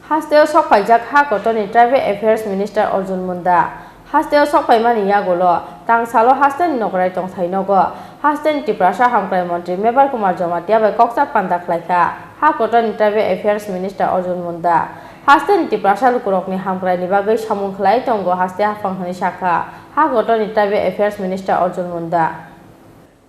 Hostel Sokpaijak Hakotoni Tribal Affairs Minister Arjun Munda. Hostel Sokpaimani Yagolo, Tang Salo Hostel Nograi Tong Tainogo, Hostel Tiprasha Hamkrai Montri, Mebar Kumar Jomatia by Koksa Pandak Laika, Hakotoni Tribal Affairs Minister Arjun Munda. Hostel Tiprasha Lukurokni Hamkrai Nibagai Shamunklai Tongo Hostel Fanghani Shaka, Hakotoni Tribal Affairs Minister Arjun Munda.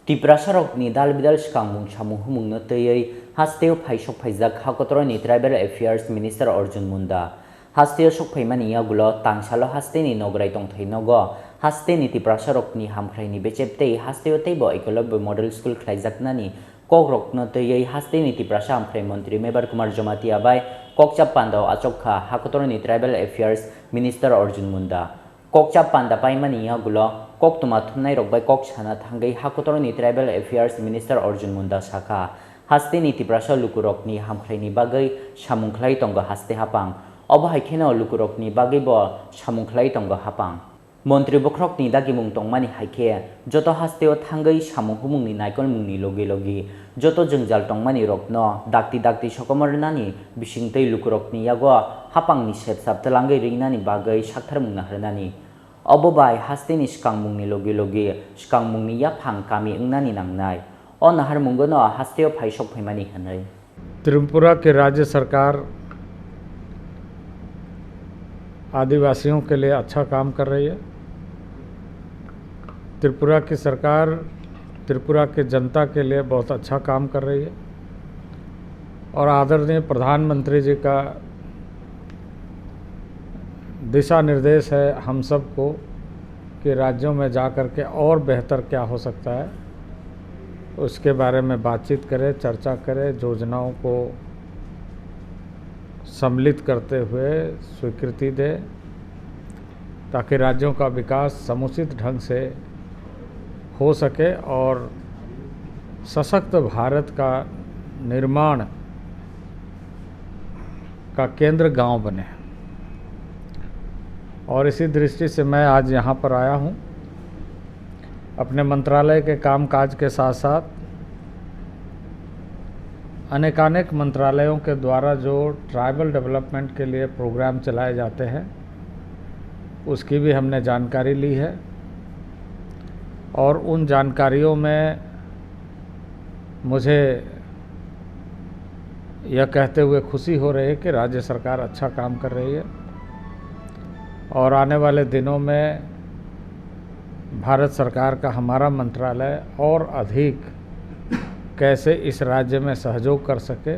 Tiprasarokni dalbidal shkamung shamuhumung notayay Hostel Paishok Paizak Hakotoroni Tribal Affairs Minister Arjun Munda. Hostel Shok Paimani Yagulo Tangsalo Hosteni Nograi Tong Tainogo Hosteni Tiprasarokni Hamkraini Bechepte Hostel Table Ekolob Model School Klaizak Nani Kokrok notayay Hosteni Tiprasa Hamkrai Montri Mebar Kumar Jomatia by Kokchap Pando Achokha Hakotoroni Tribal Affairs Minister Arjun Munda. Kokchap Panda Paimani Yagulo Kok Tumatunai Rokbai Kok Chana Tangai Hakotoroni Tribal Affairs Minister Arjun Munda Shaka Hasteni Tiprasa Lukurokni Hamkraini Bagai Shamungklai Tongo Haste Hapang Oba Haikeno Lukurokni Bagai Bo Shamungklai Tongo Hapang Montri Bokrokni Dagimung Tongmani Haike Joto Hasteo Tangai Shamunghumungni Naikon Mungni Logi Logi Joto Jungjal Tongmani Rokno Dakti Shokomornani Bishingtei Lukurokni Yago Hapang ni Shep Saptalangai Rinani Bagai Shaktar Mungna Hernani Obobai Hasteni Shkangmungni Logi Logi Shkangmungni Yapang Kami Ungnani Nangnai और नहर मुंगनो हस्तेओ फाइशोक फैमानी Hanoi Tripura के राज्य सरकार आदिवासियों के लिए अच्छा काम कर रही है। त्रिपुरा की सरकार त्रिपुरा के जनता के लिए बहुत अच्छा काम कर रही है और आदरणीय प्रधानमंत्री जी का दिशा निर्देश है हम सबको कि राज्यों में जा कर के और बेहतर क्या हो सकता है उसके बारे में बातचीत करें, चर्चा करें, योजनाओं को सम्मिलित करते हुए स्वीकृति दें ताकि राज्यों का विकास समुचित ढंग से हो सके और सशक्त भारत का निर्माण का केंद्र गांव बने। और इसी दृष्टि से मैं आज यहाँ पर आया हूँ। अपने मंत्रालय के कामकाज के साथ साथ अनेकानेक मंत्रालयों के द्वारा जो ट्राइबल डेवलपमेंट के लिए प्रोग्राम चलाए जाते हैं उसकी भी हमने जानकारी ली है और उन जानकारियों में मुझे यह कहते हुए खुशी हो रही है कि राज्य सरकार अच्छा काम कर रही है और आने वाले दिनों में भारत सरकार का हमारा मंत्रालय और अधिक कैसे इस राज्य में सहयोग कर सके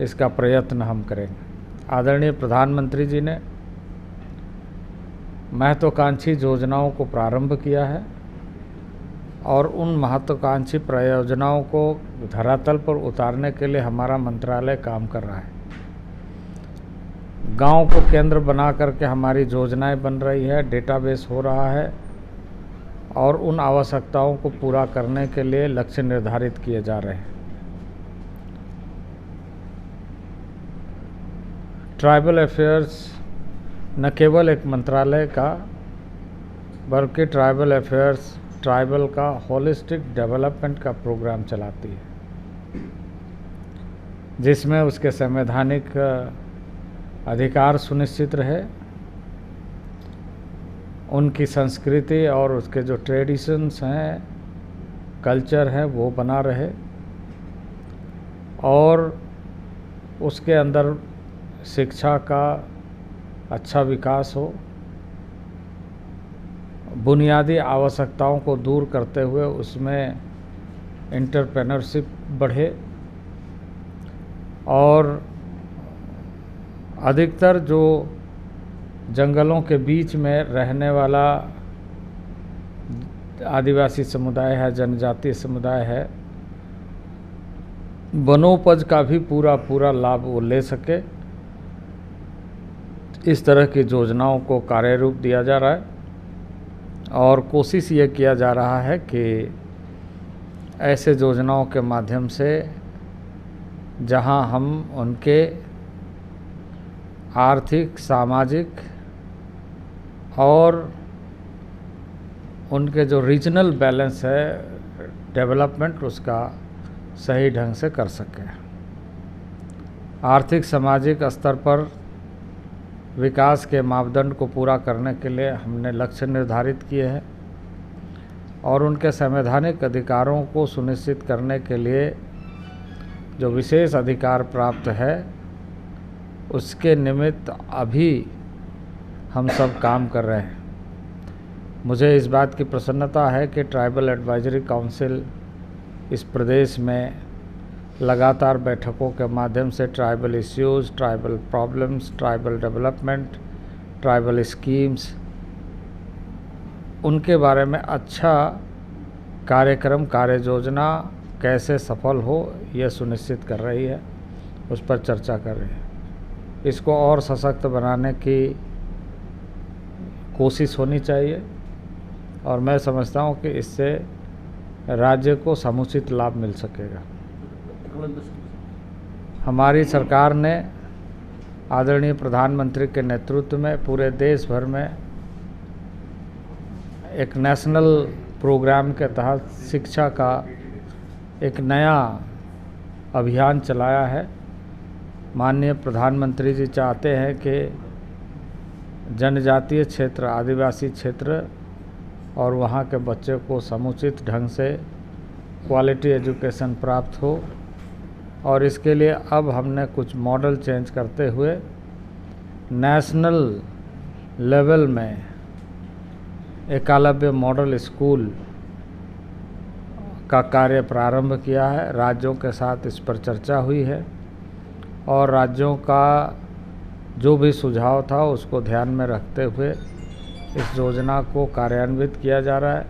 इसका प्रयत्न हम करेंगे। आदरणीय प्रधानमंत्री जी ने महत्वाकांक्षी योजनाओं को प्रारंभ किया है और उन महत्वाकांक्षी परियोजनाओं को धरातल पर उतारने के लिए हमारा मंत्रालय काम कर रहा है। गांव को केंद्र बना करके हमारी योजनाएं बन रही है, डेटाबेस हो रहा है और उन आवश्यकताओं को पूरा करने के लिए लक्ष्य निर्धारित किए जा रहे हैं। ट्राइबल अफेयर्स न केवल एक मंत्रालय का बल्कि ट्राइबल अफेयर्स ट्राइबल का होलिस्टिक डेवलपमेंट का प्रोग्राम चलाती है जिसमें उसके संवैधानिक अधिकार सुनिश्चित रहे, उनकी संस्कृति और उसके जो ट्रेडिशंस हैं, कल्चर है वो बना रहे और उसके अंदर शिक्षा का अच्छा विकास हो, बुनियादी आवश्यकताओं को दूर करते हुए उसमें एंटरप्रेन्योरशिप बढ़े और अधिकतर जो जंगलों के बीच में रहने वाला आदिवासी समुदाय है, जनजातीय समुदाय है, वनोपज का भी पूरा लाभ वो ले सके। इस तरह की योजनाओं को कार्यरूप दिया जा रहा है और कोशिश ये किया जा रहा है कि ऐसे योजनाओं के माध्यम से जहां हम उनके आर्थिक, सामाजिक और उनके जो रीजनल बैलेंस है डेवलपमेंट उसका सही ढंग से कर सकें। आर्थिक सामाजिक स्तर पर विकास के मापदंड को पूरा करने के लिए हमने लक्ष्य निर्धारित किए हैं और उनके संवैधानिक अधिकारों को सुनिश्चित करने के लिए जो विशेष अधिकार प्राप्त है उसके निमित्त अभी हम सब काम कर रहे हैं। मुझे इस बात की प्रसन्नता है कि ट्राइबल एडवाइजरी काउंसिल इस प्रदेश में लगातार बैठकों के माध्यम से tribal issues, tribal problems, tribal development, tribal schemes, उनके बारे में अच्छा कार्यक्रम, कार्य योजना कैसे सफल हो यह सुनिश्चित कर रही है, उस पर चर्चा कर रही है। इसको और सशक्त बनाने की कोशिश होनी चाहिए और मैं समझता हूँ कि इससे राज्य को समुचित लाभ मिल सकेगा। हमारी सरकार ने आदरणीय प्रधानमंत्री के नेतृत्व में पूरे देश भर में एक नेशनल प्रोग्राम के तहत शिक्षा का एक नया अभियान चलाया है। माननीय प्रधानमंत्री जी चाहते हैं कि जनजातीय क्षेत्र, आदिवासी क्षेत्र और वहाँ के बच्चे को समुचित ढंग से क्वालिटी एजुकेशन प्राप्त हो और इसके लिए अब हमने कुछ मॉडल चेंज करते हुए नेशनल लेवल में एकलव्य मॉडल स्कूल का कार्य प्रारंभ किया है। राज्यों के साथ इस पर चर्चा हुई है और राज्यों का जो भी सुझाव था उसको ध्यान में रखते हुए इस योजना को कार्यान्वित किया जा रहा है।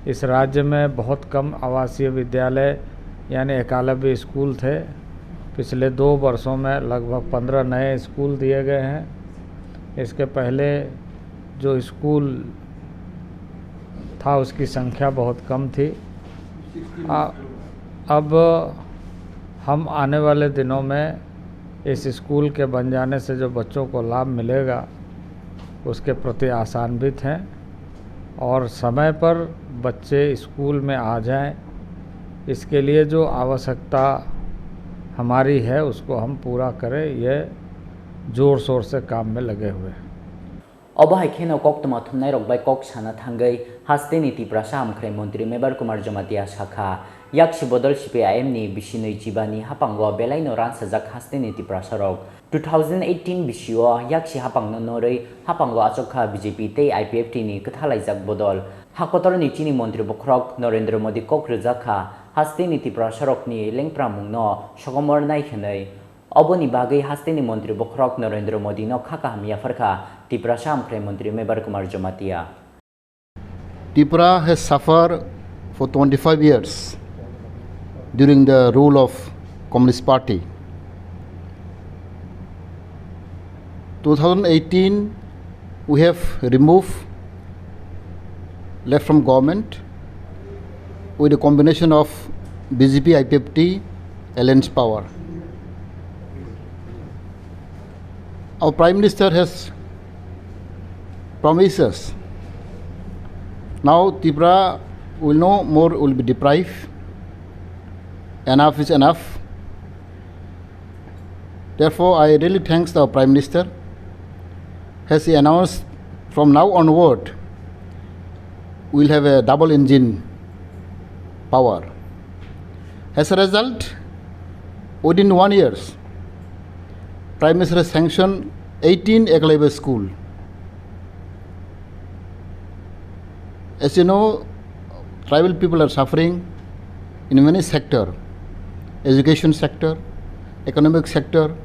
इस राज्य में बहुत कम आवासीय विद्यालय यानी एकलव्य स्कूल थे। पिछले 2 वर्षों में लगभग 15 नए स्कूल दिए गए हैं। इसके पहले जो स्कूल था उसकी संख्या बहुत कम थी। अब हम आने वाले दिनों में इस स्कूल के बन जाने से जो बच्चों को लाभ मिलेगा उसके प्रति आशान्वित हैं और समय पर बच्चे स्कूल में आ जाएं, इसके लिए जो आवश्यकता हमारी है उसको हम पूरा करें, ये जोर शोर से काम में लगे हुए हैं। अब हाइखेनो कोक तमा थुमनाय रक बाय कोक साना थांगै हास्ते नीति प्रासा हामख्राय मंत्री मेबर कुमार जमातिया शाखा याक्षि बदल CPIM नि बिसिनै चिबानि हापांगो बेलाइनो रानसाजाक हास्ते नीति प्रासा रक 2018 बिसियो याक्षि हापांगनो नोरै हापांगो आचोखा BJP ते IPFT नि कथालाइजाक बदल हाकोतर नीतिनि मंत्री बख्रक नरेंद्र मोदी कोक रजाखा हास्ते नीति प्रासा रकनि लेंप्रामुंगनो सगमर नायखनै अबनि बागै हास्तेनि मंत्री बख्रक नरेंद्र मोदी नो खाका हामिया फरखा त्रिपुरा सामख्राय मंत्री member Kumar Jamatia. Tripura has suffered for 25 years during the rule of Communist Party. 2018 we have removed left from government with a combination of BJP, IPFT, alliance power. Our Prime Minister has promised us. Now Tripura will no more will be deprived. Enough is enough. Therefore, I really thank the Prime Minister. Has he announced from now onward we'll have a double engine power. As a result, within 1 year, Prime Minister has sanctioned 18 Eklavya school. As you know, tribal people are suffering in many sectors, education sector, economic sector,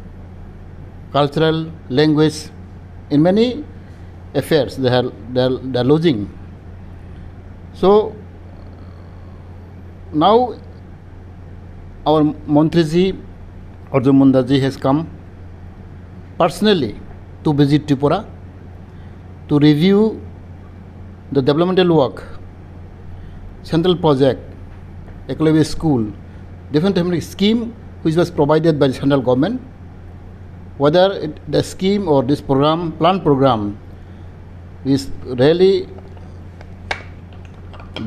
cultural, language, in many affairs they are losing. So now our Mantriji Arjun Munda ji has come personally to visit Tripura to review the developmental work, central project, Eklavya school, different scheme which was provided by the central government, whether the scheme or this program, plan program is really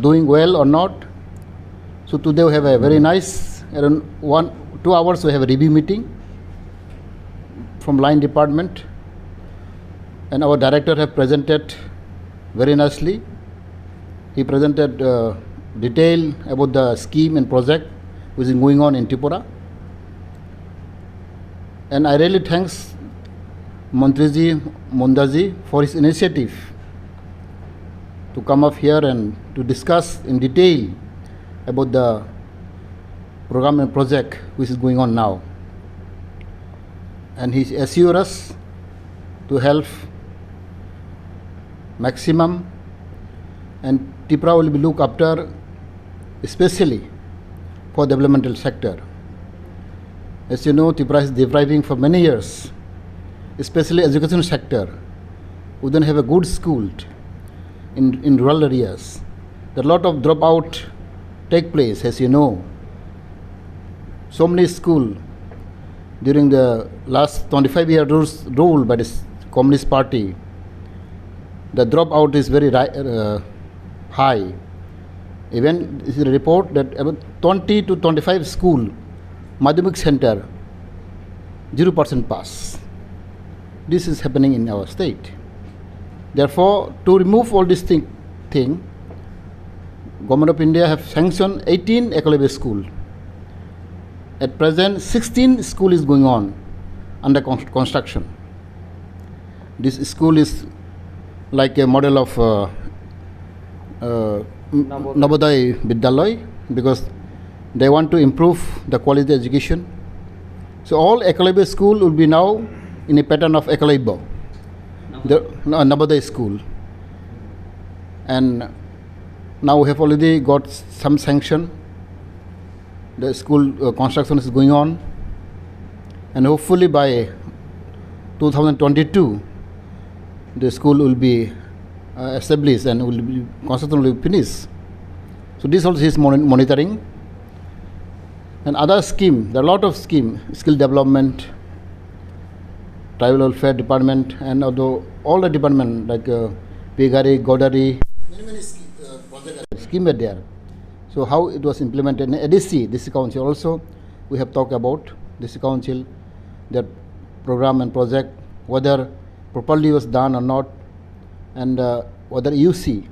doing well or not. So today we have a very nice, around 1-2 hours we have a review meeting from line department, and our director have presented very nicely. He presented detail about the scheme and project which is going on in Tripura. And I really thanks Mantriji Mundaji for his initiative to come up here and to discuss in detail about the program and project which is going on now. And he assured us to help maximum, and Tripura will be looked after especially for developmental sector. As you know, Tripura is depriving for many years, especially education sector. We don't have a good school in rural areas. There are a lot of dropout take place, as you know. So many schools during the last 25 years rule by the Communist Party, the dropout is very high. Even this is a report that about 20 to 25 school, Madhyamik center, 0% pass. This is happening in our state. Therefore, to remove all this thing, Government of India have sanctioned 18 Ecolab school. At present, 16 school is going on under construction. This school is like a model of Navodaya Vidyalaya, because they want to improve the quality of education. So all Ecolab school will be now in a pattern of Ecolab, the Navodaya school. And now we have already got some sanction. The school construction is going on, and hopefully by 2022 the school will be established and construction will be finished. So this also is monitoring. And other scheme, there are a lot of scheme, skill development, tribal welfare department, and although all the department like Pegari, Godari, many scheme are there. So how it was implemented in ADC, DC Council also, we have talked about DC Council, their program and project, whether properly was done or not, and whether UC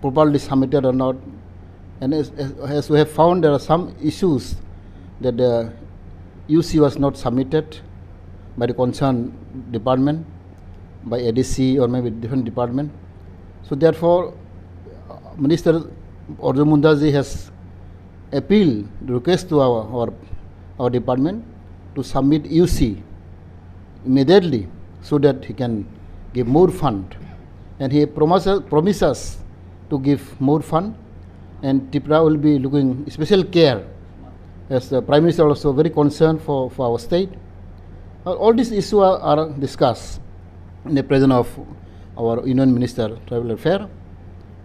properly submitted or not. And as we have found, there are some issues that the UC was not submitted by the concerned department, by ADC or maybe different department. So therefore, Minister Arjun Mundaji has appealed, request to our department to submit UC immediately so that he can give more fund. And he promises to give more fund, and Tripura will be looking special care, as the Prime Minister also very concerned for our state. All these issues are discussed in the presence of our Union Minister, Tribal Affairs,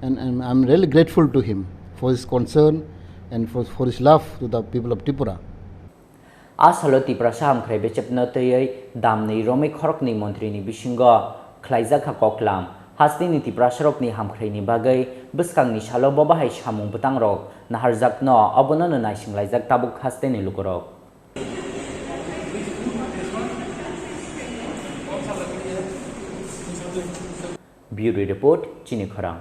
and I'm really grateful to him for his concern and for his love to the people of Tripura. Asalo Tripura Saham Krebe Chepna Toyay Damni Romi Khorokni Montri ni Bishingo Klaizaka Koklam Hasti ni Tripura Sharokni Hamkrei ni Bagai Buskang ni Shalo Bobahai Shamung Putangrok Naharzak no Abono no Naishing Laizak Tabuk Haste ni Lukorok. Bureau Report, Chini Khorang.